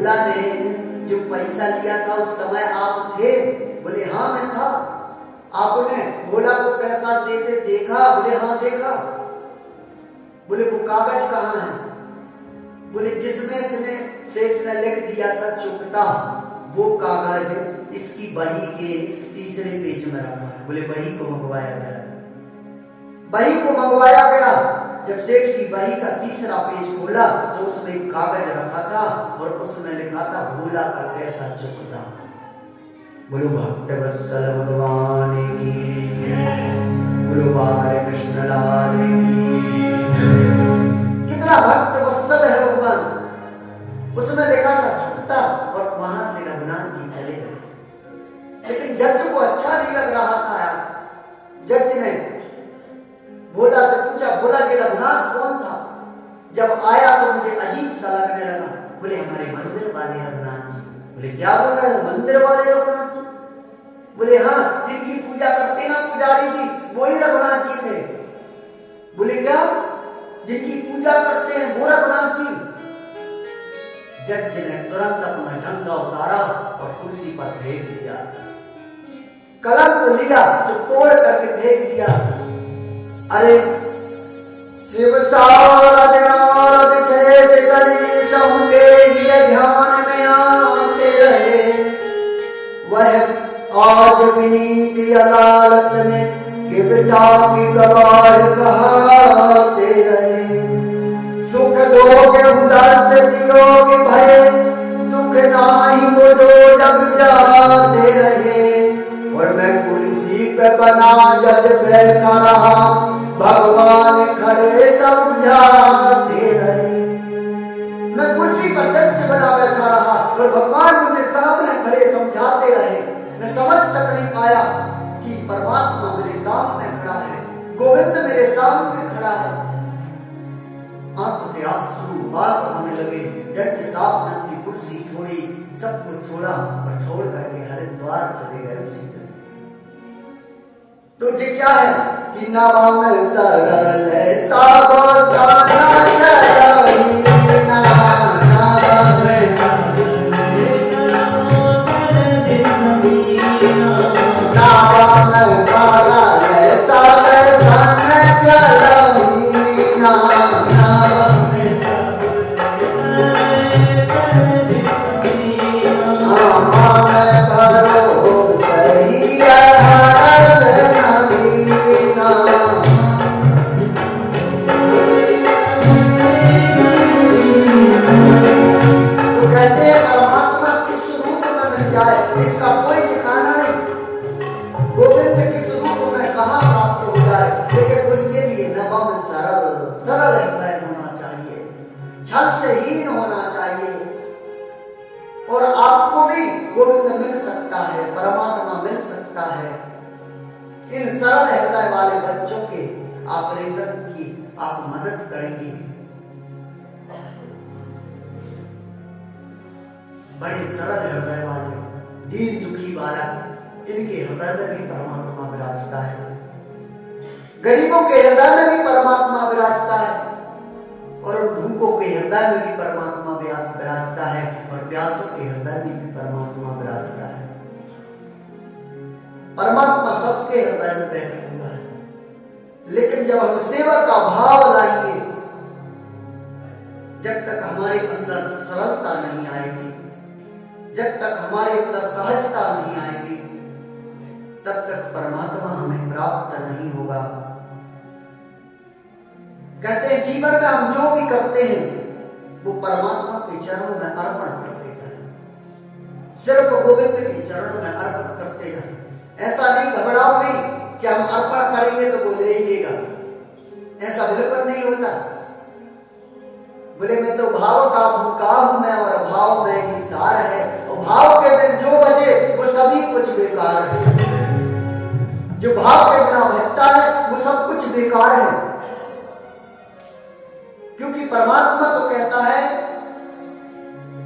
भोला ने जो पैसा लिया था उस समय आप थे? बोले हाँ मैं था। आपने भोला को पैसा देते देखा? बोले हाँ देखा। बोले वो कागज कहाँ है? बोले जिसमें इसने सेठ ने लिख दिया था चुकता, वो कागज इसकी बही के तीसरे पेज में रखा है। बोले बही को मंगवाया गया। बही को मंगवाया गया। जब सेठ की बही का तीसरा पेज खोला तो उसमें एक कागज रखा था और उसमें लिखा था भोला का पैसा चुकता। बोलो भक्त वत्सल भगवान की, बोलो बाल कृष्ण लाल की। कितना भक्त वत्सल है भगवान। उसमें लिखा था चुकता और वहां से रघुनाथ जी चले गए। लेकिन जज को अच्छा नहीं लग रहा था यार। जज ने भोला से पूछा, भोला के रघुनाथ कौन था? जब आया तो मुझे अजीब सा लगने लगा। बोले हमारे मंदिर वाले रघुनाथ जी। बोले क्या बोल रहे हो, मंदिर वाले रघुनाथ जी? बोले हाँ, जिनकी पूजा करते ना पुजारी जी, वही रघुनाथ जी थे। बोले क्या, जिनकी पूजा करते हैं वो रघुनाथ जी? जज ने तुरंत अपना झंडा उतारा और कुर्सी पर फेंक दिया। कलम को लिया तो तोड़ करके फेंक दिया। अरे शिव सारद नारद शेष गणेश उनके ही ध्यान में आते रहे। वह आज विनीत अदालत में गिरता की गवाह कहाते रहे। सुख दोगे उधर से दियोगे भय, दुख नाही वो जो जब जाते रहे। और मैं कुर्सी पे बना जज बैठा रहा, भगवान खड़े समझाते रहे। मैं कुर्सी पर जज बना बैठा रहा और भगवान मुझे सामने खड़े समझाते रहे। मैं समझ तक नहीं पाया कि परमात्मा मेरे सामने खड़ा है, गोविंद मेरे सामने खड़ा है। आंखों से आंसू बात होने लगे। जज साहब ने अपनी कुर्सी छोड़ी, सब कुछ छोड़ा और छोड़ करके हरिद्वार चले गए उसी दिन। तो ये क्या है कि नाम सरल सब सारा चली ना, इसका कोई ठिकाना नहीं। गोविंद किस रूप में कहाँ प्राप्त हो जाए, लेकिन उसके लिए नवम सरल हृदय होना चाहिए, छल से हीन होना चाहिए। और आपको भी गोविंद मिल सकता है, परमात्मा मिल सकता है। इन सरल हृदय वाले बच्चों के ऑपरेशन की आप मदद करेंगे। बड़े सरल हृदय वाले दीन दुखी बालक, इनके हृदय में भी परमात्मा विराजता है। गरीबों के हृदय में भी परमात्मा विराजता है और भूखों के हृदय में भी परमात्मा विराजता है और प्यासों के हृदय में भी परमात्मा विराजता है। परमात्मा सबके हृदय में बैठा हुआ है। लेकिन जब हम सेवा का भाव लाएंगे, जब तक हमारे अंदर सरलता नहीं आएगी, जब तक हमारे अंदर सहजता नहीं आएगी, तब तक परमात्मा हमें प्राप्त नहीं होगा। कहते हैं जीवन में हम जो भी करते हैं वो परमात्मा के चरणों में अर्पण करते जाएं, सिर्फ गोविंद के चरणों में अर्पण करते जाएं। ऐसा नहीं, घबराओ नहीं कि हम अर्पण करेंगे तो वो ले लेगा, ऐसा बिल्कुल नहीं होता। बोले मैं तो भाव का भूखा हूं मैं और भाव में ही सार है, और भाव के बिन जो बजे वो सभी कुछ बेकार है। जो भाव के बिना बजता है वो सब कुछ बेकार है। क्योंकि परमात्मा तो कहता है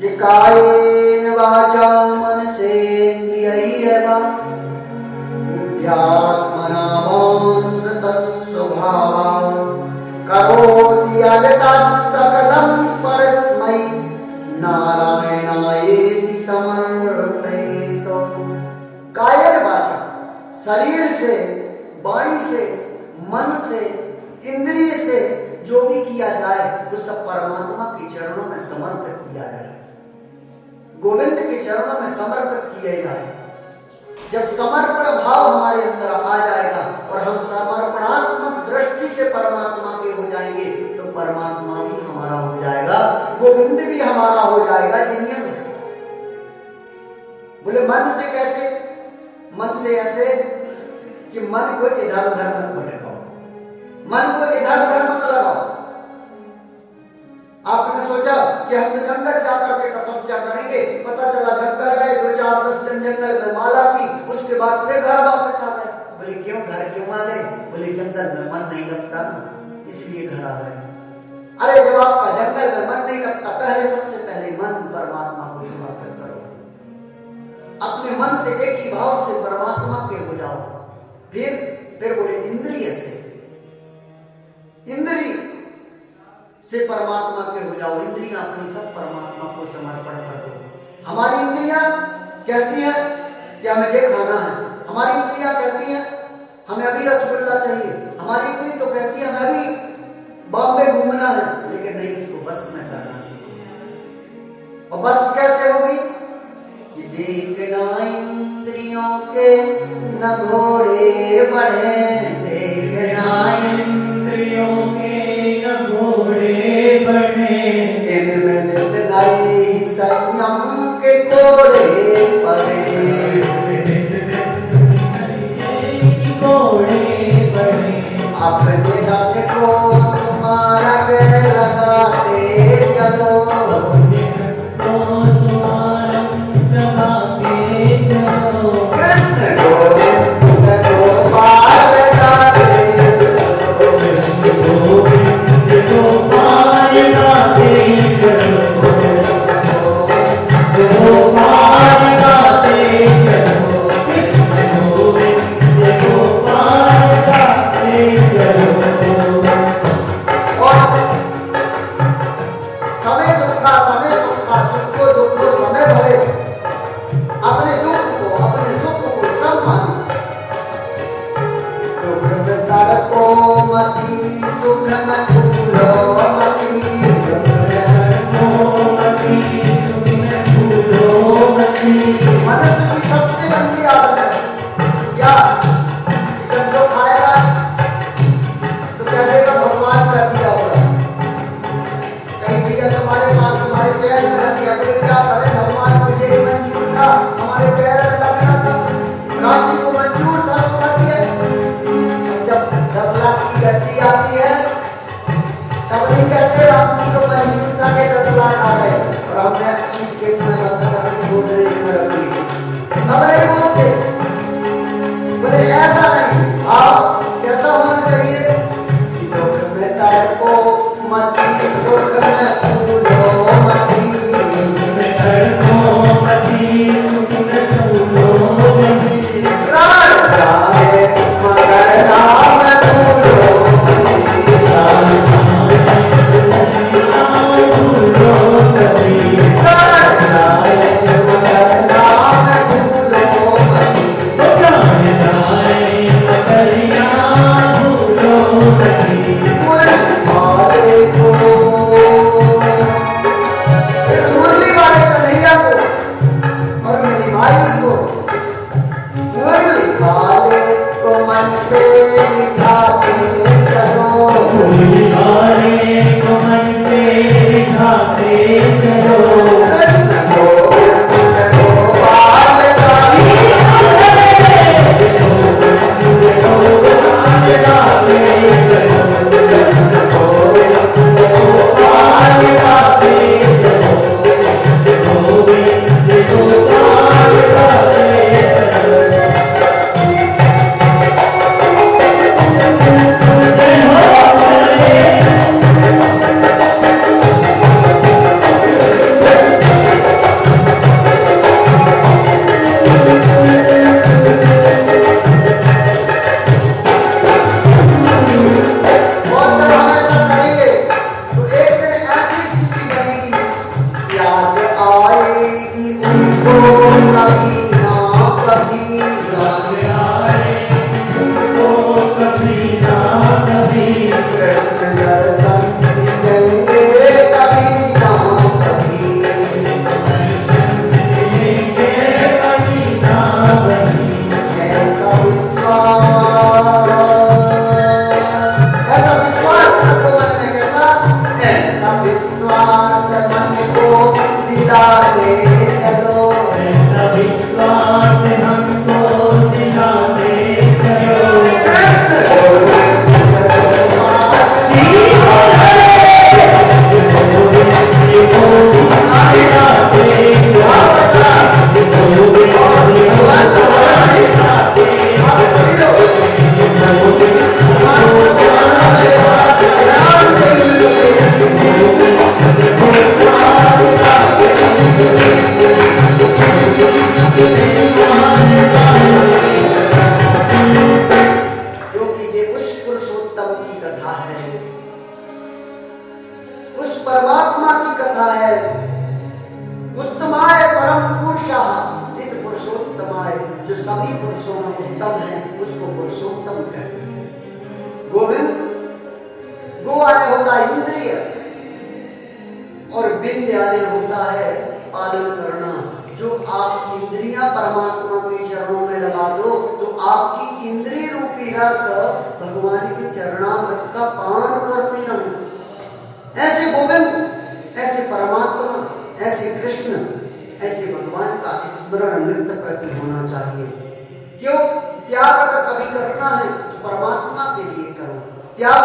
कि कायेन वाचा मनसेन्द्रियैर्वा बुद्ध्यात्मना मानुसृतः स्वभावः करोति यत् तत् सकलं परस्मै नारायणाय समर्पयितो। कायन वाचा, शरीर से, वाणी से, मन से, इंद्रिय से जो भी किया जाए वो सब परमात्मा के चरणों में समर्पित किया जाए, गोविंद के चरणों में समर्पित किए जाए। जब समर्पण भाव हमारे अंदर आ जाएगा और हम समर्पणात्मक दृष्टि से परमात्मा के हो जाएंगे तो परमात्मा भी हमारा हो जाएगा, गोविंद भी हमारा हो जाएगा। जिनियन बोले मन से कैसे? मन से ऐसे कि मन को इधर उधर मत भटकाओ, मन को इधर उधर मत लगाओ। आपने सोचा कि हम जंगल जाकर के तपस्या करेंगे, पता चला जंगल गए, 2-4-10 दिन जंगल में माला की, उसके बाद फिर घर वापस आ गए। बोले क्यों घर क्यों आ गए? बोले जंगल में मन नहीं लगता ना, इसलिए घर आ गए। अरे जब आपका जंगल में मन नहीं लगता, पहले सबसे पहले मन परमात्मा को समर्पित करो, अपने मन से एक ही भाव से परमात्मा के हो जाओ। फिर बोले इंद्रिय से, इंद्रिय से परमात्मा के हो जाओ। इंद्रियां अपनी सब परमात्मा को समर्पण कर दो। हमारी इंद्रियां कहती हैं कि हमें ये खाना है, हमारी इंद्रियां कहती हैं हमें अभी रसगुल्ला चाहिए, हमारी इंद्री तो कहती है हमें अभी बॉम्बे घूमना है, लेकिन नहीं, इसको बस में करना सीखो। और बस कैसे होगी? कि देखना इंद्रियों के न घोड़े बढ़े, देखना इंद्रियों के न घोड़े बढ़े, इनमें नित नई संयम के घोड़े पड़े, घोड़े बढ़े। अपने रथ को स्मारक लगाते चलो, कृष्ण गोविंद गोपाल का आगे चलो, ऐसा विश्वास हमको दिलाते चलो। क्योंकि ये उस पुरुषोत्तम की कथा है, उस परमात्मा की कथा है। उत्तमाय परम पुरुषः नित पुरुषोत्तमाय, जो सभी पुरुषों में उत्तम है उसको पुरुषोत्तम कहते हैं। गोविंद, गो आने होता है इंद्रिय और विंध्य आने होता है पालन करना। जो आप इंद्रियां परमात्मा के चरणों में लगा दो तो आपकी इंद्रिय रूपी रस भगवान के चरणामृत का पान करते रहें। ऐसे गोविंद, ऐसे परमात्मा, ऐसे कृष्ण, ऐसे भगवान का स्मरण नित्य प्रति होना चाहिए। क्यों? त्याग अगर कभी करना है तो परमात्मा के लिए करो, त्याग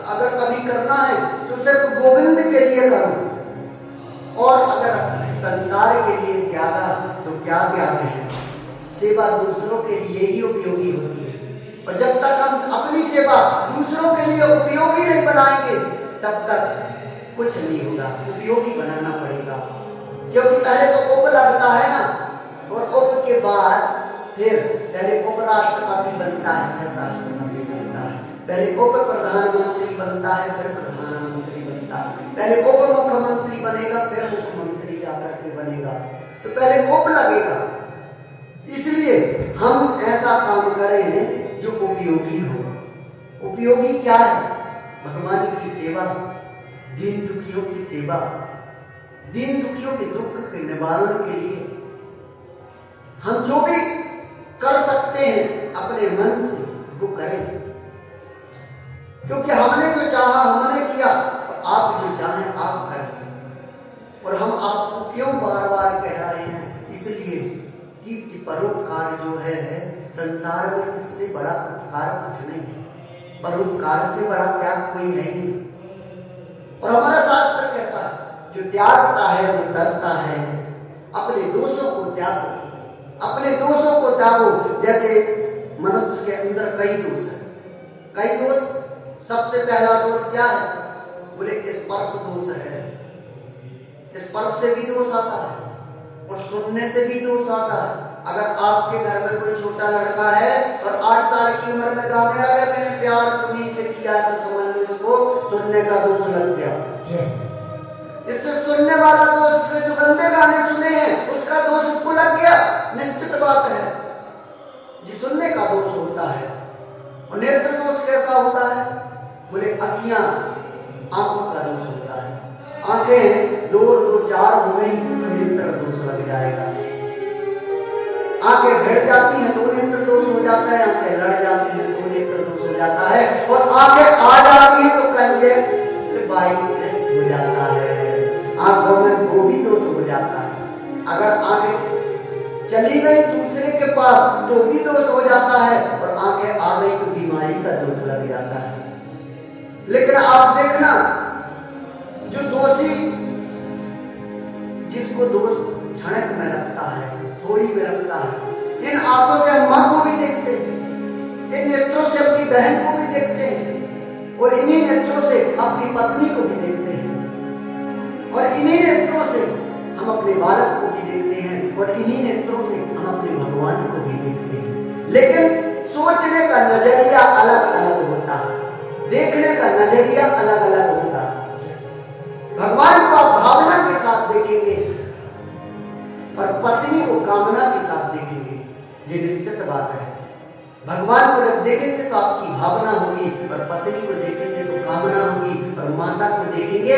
अगर कभी करना है तो सिर्फ गोविंद के लिए करो। और अगर संसार के लिए त्यागा तो क्या त्याग है? सेवा दूसरों के लिए ही उपयोगी होती है। और जब तक हम अपनी सेवा दूसरों के लिए उपयोगी नहीं बनाएंगे तब तक कुछ नहीं होगा। उपयोगी बनाना पड़ेगा, क्योंकि पहले तो उप लगता है ना, और उप के बाद फिर पहले उपराष्ट्रपति बनता है, फिर राष्ट्रपति बनता है, पहले उप प्रधानमंत्री बनता है, फिर प्रधानमंत्री बनता है, पहले उप मुख्यमंत्री बनेगा, फिर मुख्यमंत्री जाकर के बनेगा। तो पहले उप लगेगा। इसलिए हम ऐसा काम करें जो उपयोगी हो। उपयोगी क्या है? भगवान की सेवा, दीन दुखियों की सेवा, दीन दुखियों के दुख के निवारण के लिए हम जो भी कर सकते हैं अपने मन से वो करें। क्योंकि हमने जो चाहा हमने किया, और आप जो चाहें आप करें। और हम आपको क्यों बार बार कह रहे हैं? इसलिए कि परोपकार जो है संसार में, इससे बड़ा उपकार कुछ नहीं है। परोपकार से बड़ा त्याग कोई है नहीं। और हमारा शास्त्र कहता है जो त्यागता है वो डरता है। अपने दोषों को त्यागो, अपने दोषों को त्यागो। जैसे मनुष्य के अंदर कई दोष है, कई दोष। सबसे पहला दोष क्या है? बोले स्पर्श दोष है। स्पर्श से भी दोष आता है और सुनने से भी दोष आता है। अगर आपके घर में कोई छोटा लड़का है और 8 साल की उम्र में गाने लगे मैंने प्यार तुम्हीं से किया, तो समझ लो इसको सुनने का दोष लग गया। इससे सुनने वाला दोष, जो गंदे गाने सुने हैं उसका दोष इसको लग गया, निश्चित बात है। ये सुनने का दोष होता है। और नेत्र दोष कैसा होता है? बोले अखियां, आंखों का दोष होता है। आंखें दो 4 हो गई तो नेत्र दोष लग जाएगा। आंखें भिड़ जाती हैं तो नेत्र दोष हो जाता है, आंखें लड़ जाती हैं तो नेत्र दोष हो जाता है, और आंखें आ जाती हैं तो कंजक्टिवाइटिस हो जाता है, आंखों में वो भी दोष हो जाता है। अगर आंखें चली गई दूसरे के पास तो भी दोष हो जाता है, और आंखें आ गई तो बीमारी का दोष लग जाता है। लेकिन आप देखना, जो दोषी, जिसको दोष क्षणिक में लगता है, थोड़ी में लगता है, इन आंखों से हम मां को भी देखते हैं, इन नेत्रों से अपनी बहन को भी देखते हैं, और इन्हीं नेत्रों से अपनी पत्नी को भी देखते हैं, और इन्हीं नेत्रों से हम अपने बालक को भी देखते हैं, और इन्हीं नेत्रों से हम अपने भगवान को भी देखते हैं। लेकिन सोचने का नजरिया अलग अलग होता है, देखने का नजरिया अलग अलग होता है। भगवान को आप भावना के साथ देखेंगे और पत्नी को कामना के साथ देखेंगे, ये निश्चित बात है। भगवान को जब देखेंगे तो आपकी भावना होगी, और पत्नी को देखेंगे तो कामना होगी, और माता को देखेंगे